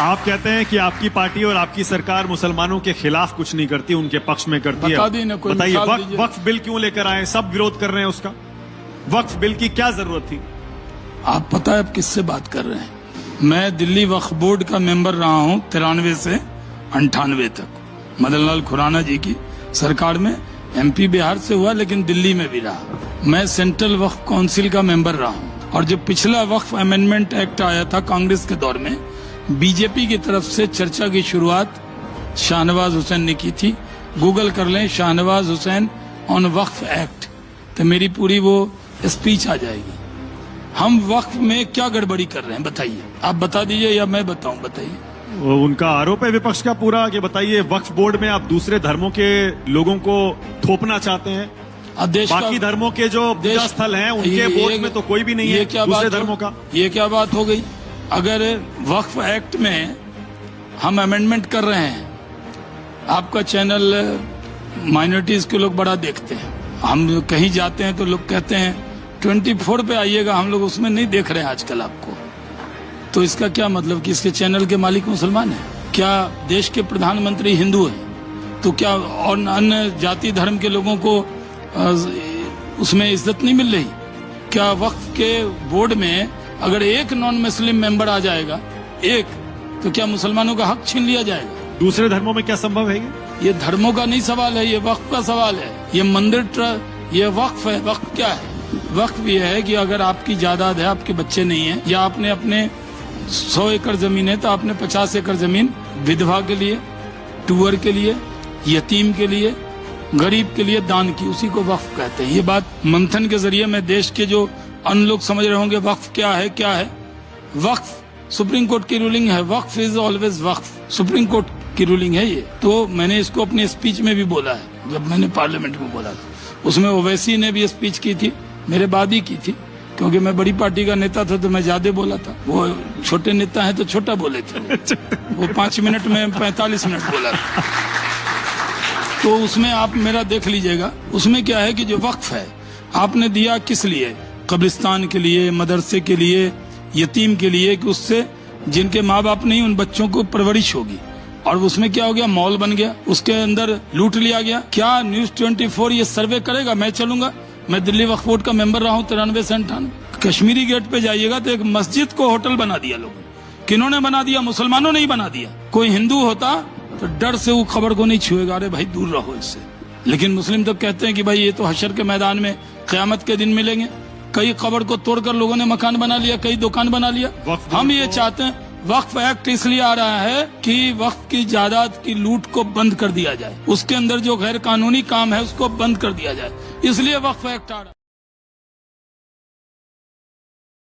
आप कहते हैं कि आपकी पार्टी और आपकी सरकार मुसलमानों के खिलाफ कुछ नहीं करती, उनके पक्ष में करती है। बताइए वक्फ बिल क्यों लेकर आए? सब विरोध कर रहे हैं उसका। वक्फ बिल की क्या जरूरत थी? आप पता है आप किससे बात कर रहे हैं? मैं दिल्ली वक्फ बोर्ड का मेंबर रहा हूं 93 से 98 तक, मदन लाल खुराना जी की सरकार में। एमपी बिहार से हुआ लेकिन दिल्ली में भी रहा। मैं सेंट्रल वक्फ काउंसिल का मेंबर रहा हूं। और जो पिछला वक्फ अमेंडमेंट एक्ट आया था कांग्रेस के दौर में, बीजेपी की तरफ से चर्चा की शुरुआत शाहनवाज हुसैन ने की थी। गूगल कर लें Shahnawaz Hussain on Waqf act, तो मेरी पूरी वो स्पीच आ जाएगी। हम वक्फ में क्या गड़बड़ी कर रहे हैं बताइए, आप बता दीजिए या मैं बताऊं? बताइए। उनका आरोप है विपक्ष का पूरा कि बताइए वक्फ बोर्ड में आप दूसरे धर्मों के लोगों को थोपना चाहते हैं। बाकी धर्मों के जो पूजा स्थल हैं उनके बोर्ड में तो कोई भी नहीं है दूसरे धर्मों का। ये क्या बात हो गई? अगर वक्फ एक्ट में हम अमेंडमेंट कर रहे हैं, आपका चैनल माइनॉरिटीज के लोग बड़ा देखते हैं, हम कहीं जाते हैं तो लोग कहते हैं 24 पे आइएगा, हम लोग उसमें नहीं देख रहे हैं आजकल आपको। तो इसका क्या मतलब कि इसके चैनल के मालिक मुसलमान हैं? क्या देश के प्रधानमंत्री हिंदू हैं? तो क्या और अन्य जाति धर्म के लोगों को उसमें इज्जत नहीं मिल रही? क्या वक्फ के बोर्ड में अगर एक नॉन मुस्लिम मेंबर आ जाएगा, एक, तो क्या मुसलमानों का हक छीन लिया जाएगा? दूसरे धर्मों में क्या संभव है? ये धर्मों का नहीं सवाल है, ये वक्फ का सवाल है। ये मंदिर ये वक्फ है। वक्फ क्या है? वक्फ ये है कि अगर आपकी जायदाद है, आपके बच्चे नहीं है, या आपने अपने 100 एकड़ जमीन है तो आपने 50 एकड़ जमीन विधवा के लिए, टूअर के लिए, यतीम के लिए, गरीब के लिए दान की, उसी को वक्फ कहते हैं। ये बात मंथन के जरिए मैं देश के जो अन्य लोग समझ रहे होंगे वक्फ क्या है। क्या है वक्फ? सुप्रीम कोर्ट की रूलिंग है, वक्फ इज ऑलवेज वक्फ। सुप्रीम कोर्ट की रूलिंग है ये। तो मैंने इसको अपनी स्पीच में भी बोला है, जब मैंने पार्लियामेंट में बोला था। उसमें ओवैसी ने भी स्पीच की थी, मेरे बाद ही की थी, क्योंकि मैं बड़ी पार्टी का नेता था तो मैं ज्यादा बोला था। वो छोटे नेता है तो छोटा बोले थे, वो 5 मिनट में 45 मिनट बोला था। तो उसमें आप मेरा देख लीजिएगा। उसमें क्या है कि जो वक्फ है आपने दिया किस लिए? कब्रिस्तान के लिए, मदरसे के लिए, यतीम के लिए, कि उससे जिनके माँ बाप नहीं उन बच्चों को परवरिश होगी। और उसमें क्या हो गया? मॉल बन गया, उसके अंदर लूट लिया गया। क्या न्यूज 24 ये सर्वे करेगा? मैं चलूंगा, मैं दिल्ली वक्फ बोर्ड का मेंबर रहा हूँ 93 से 98। कश्मीरी गेट पे जाइएगा तो एक मस्जिद को होटल बना दिया लोगों ने। किन्होंने बना दिया? मुसलमानों ने ही बना दिया। कोई हिंदू होता तो डर से वो खबर को नहीं छुएगा, अरे भाई दूर रहो इससे। लेकिन मुस्लिम तो कहते हैं कि भाई ये तो हशर के मैदान में क़यामत के दिन मिलेंगे। कई खबर को तोड़कर लोगों ने मकान बना लिया, कई दुकान बना लिया। हम ये चाहते हैं, वक्फ एक्ट इसलिए आ रहा है कि वक्फ की जायदाद की लूट को बंद कर दिया जाए, उसके अंदर जो गैर कानूनी काम है उसको बंद कर दिया जाए, इसलिए वक्फ एक्ट आ रहा है।